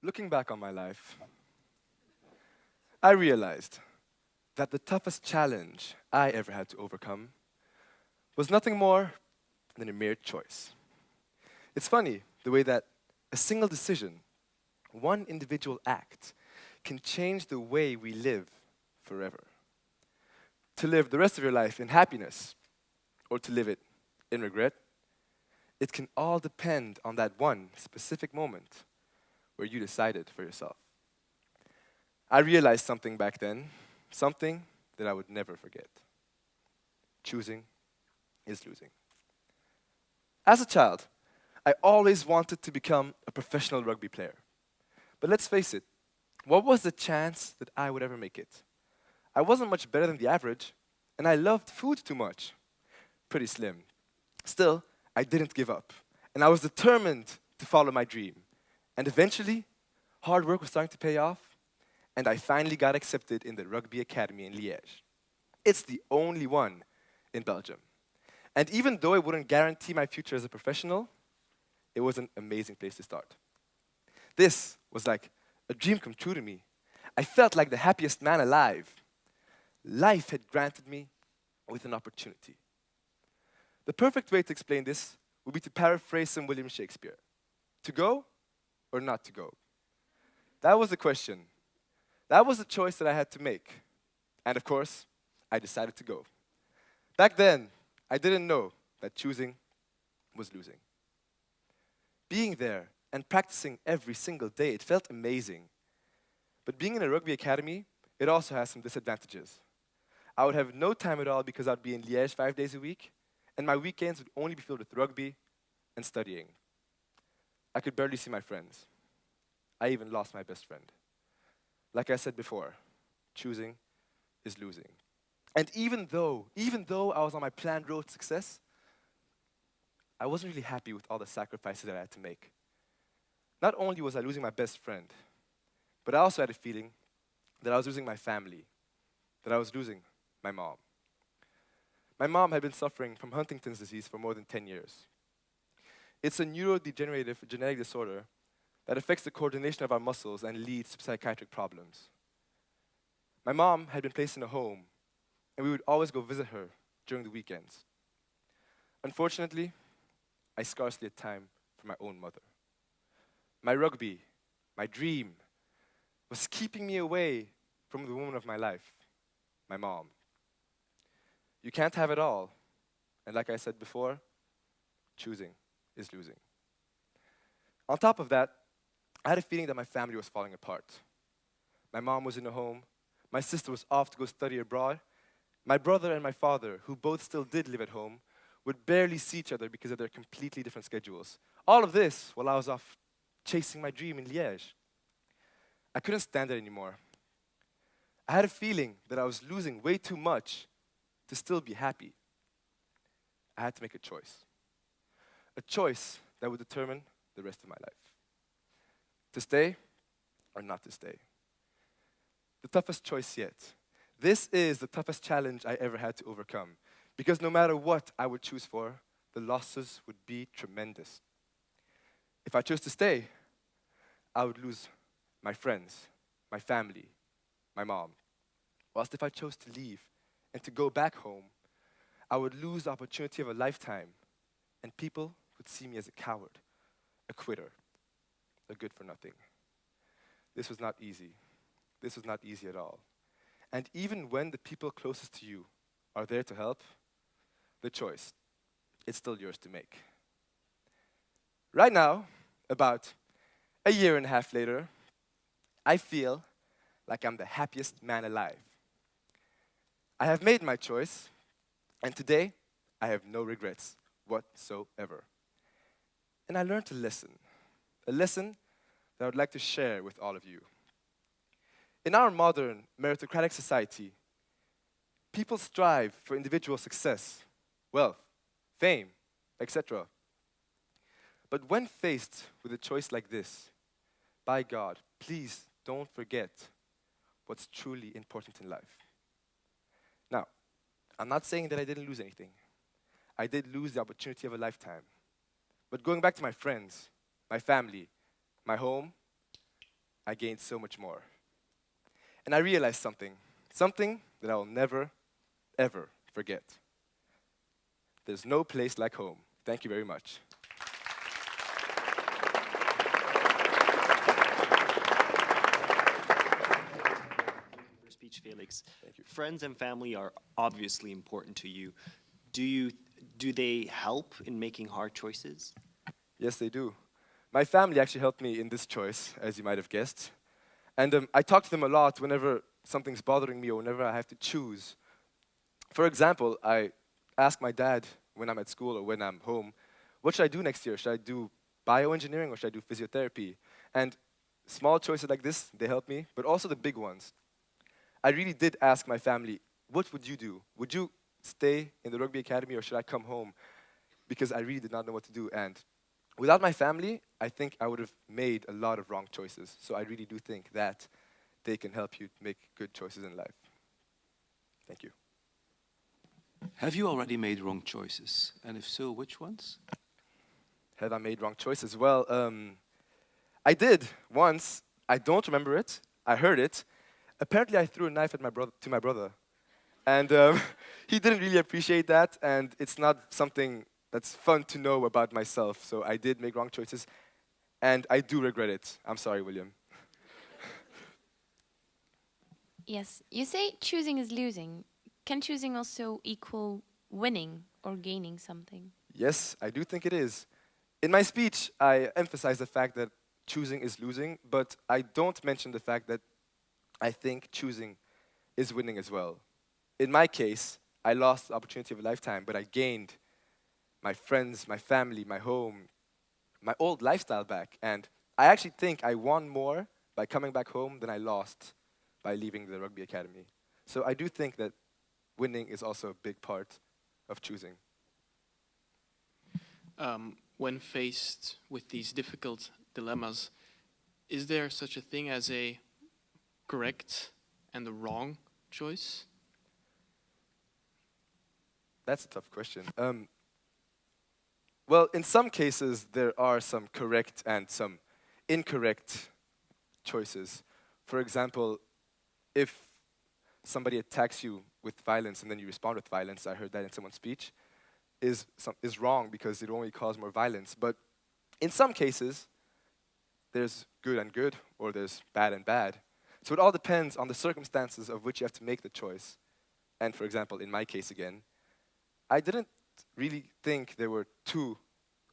Looking back on my life, I realized that the toughest challenge I ever had to overcome was nothing more than a mere choice. It's funny the way that a single decision, one individual act, can change the way we live forever. To live the rest of your life in happiness or to live it in regret, it can all depend on that one specific moment where you decided for yourself. I realized something back then, something that I would never forget. Choosing is losing. As a child, I always wanted to become a professional rugby player. But let's face it, what was the chance that I would ever make it? I wasn't much better than the average, and I loved food too much. Pretty slim. Still, I didn't give up, and I was determined to follow my dream. And eventually, hard work was starting to pay off, and I finally got accepted in the Rugby Academy in Liège. It's the only one in Belgium. And even though it wouldn't guarantee my future as a professional, it was an amazing place to start. This was like a dream come true to me. I felt like the happiest man alive. Life had granted me with an opportunity. The perfect way to explain this would be to paraphrase some William Shakespeare. To go or not to go? That was the question. That was the choice that I had to make. And of course, I decided to go. Back then, I didn't know that choosing was losing. Being there and practicing every single day, it felt amazing. But being in a rugby academy, it also has some disadvantages. I would have no time at all because I'd be in Liège 5 days a week, and my weekends would only be filled with rugby and studying. I could barely see my friends. I even lost my best friend. Like I said before, choosing is losing. And even though I was on my planned road to success, I wasn't really happy with all the sacrifices that I had to make. Not only was I losing my best friend, but I also had a feeling that I was losing my family, that I was losing my mom. My mom had been suffering from Huntington's disease for more than 10 years. It's a neurodegenerative genetic disorder that affects the coordination of our muscles and leads to psychiatric problems. My mom had been placed in a home, and we would always go visit her during the weekends. Unfortunately, I scarcely had time for my own mother. My rugby, my dream, was keeping me away from the woman of my life, my mom. You can't have it all, and like I said before, choosing is losing. On top of that, I had a feeling that my family was falling apart. My mom was in a home, my sister was off to go study abroad, my brother and my father, who both still did live at home, would barely see each other because of their completely different schedules. All of this while I was off chasing my dream in Liège. I couldn't stand it anymore. I had a feeling that I was losing way too much to still be happy. I had to make a choice. A choice that would determine the rest of my life. To stay or not to stay. The toughest choice yet. This is the toughest challenge I ever had to overcome. Because no matter what I would choose for, the losses would be tremendous. If I chose to stay, I would lose my friends, my family, my mom. Whilst if I chose to leave and to go back home, I would lose the opportunity of a lifetime, and people would see me as a coward, a quitter, a good for nothing. This was not easy. This was not easy at all. And even when the people closest to you are there to help, the choice, it's still yours to make. Right now, about a year and a half later, I feel like I'm the happiest man alive. I have made my choice, and today, I have no regrets whatsoever. And I learned a lesson that I would like to share with all of you. In our modern meritocratic society, people strive for individual success, wealth, fame, etc. But when faced with a choice like this, by God, please don't forget what's truly important in life. Now, I'm not saying that I didn't lose anything. I did lose the opportunity of a lifetime. But going back to my friends, my family, my home, I gained so much more. And I realized something that I will never, ever forget. There's no place like home. Thank you very much. Your speech, Felix. Thank you. Friends and family are obviously important to you. Do they help in making hard choices? Yes, they do. My family actually helped me in this choice, as you might have guessed. And I talk to them a lot whenever something's bothering me or whenever I have to choose. For example, I ask my dad when I'm at school or when I'm home, what should I do next year? Should I do bioengineering or should I do physiotherapy? And small choices like this, they help me, but also the big ones. I really did ask my family, what would you do? Would you stay in the rugby academy or should I come home? Because I really did not know what to do. And without my family, I think I would have made a lot of wrong choices. So I really do think that they can help you make good choices in life. Thank you. Have you already made wrong choices? And if so, which ones? Have I made wrong choices? Well, I did once. I don't remember it. I heard it. Apparently, I threw a knife at my brother. And he didn't really appreciate that, and it's not something that's fun to know about myself. So I did make wrong choices, and I do regret it. I'm sorry, William. Yes, you say choosing is losing. Can choosing also equal winning or gaining something? Yes, I do think it is. In my speech, I emphasize the fact that choosing is losing, but I don't mention the fact that I think choosing is winning as well. In my case, I lost the opportunity of a lifetime, but I gained my friends, my family, my home, my old lifestyle back. And I actually think I won more by coming back home than I lost by leaving the rugby academy. So I do think that winning is also a big part of choosing. When faced with these difficult dilemmas, is there such a thing as a correct and a wrong choice? That's a tough question. Well, in some cases, there are some correct and some incorrect choices. For example, if somebody attacks you with violence and then you respond with violence, I heard that in someone's speech, is wrong because it only causes more violence. But in some cases, there's good and good, or there's bad and bad. So it all depends on the circumstances of which you have to make the choice. And for example, in my case again, I didn't really think there were two.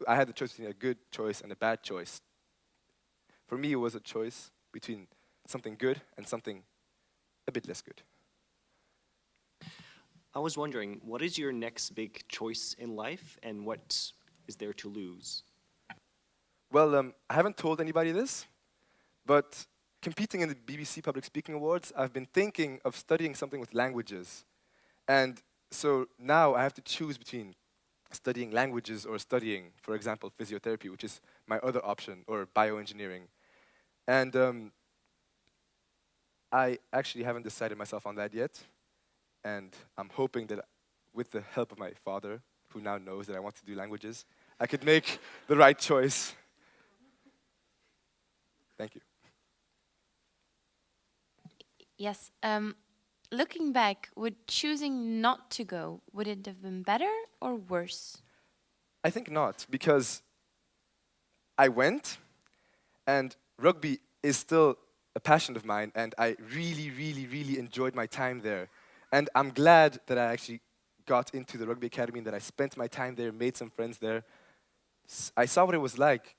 I had the choice between a good choice and a bad choice. For me, it was a choice between something good and something a bit less good. I was wondering, what is your next big choice in life and what is there to lose? Well, I haven't told anybody this, but competing in the BBC Public Speaking Awards, I've been thinking of studying something with languages. And so now I have to choose between studying languages or studying, for example, physiotherapy, which is my other option, or bioengineering. And I actually haven't decided myself on that yet. And I'm hoping that with the help of my father, who now knows that I want to do languages, I could make the right choice. Thank you. Yes. Looking back, would choosing not to go, would it have been better or worse? I think not, because I went, and rugby is still a passion of mine, and I really, really, really enjoyed my time there. And I'm glad that I actually got into the rugby academy and that I spent my time there, made some friends there. I saw what it was like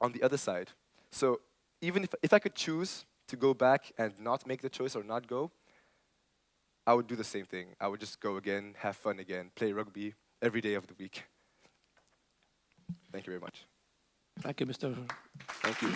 on the other side. So even if I could choose to go back and not make the choice or not go, I would do the same thing. I would just go again, have fun again, play rugby every day of the week. Thank you very much. Thank you, Mr. Thank you.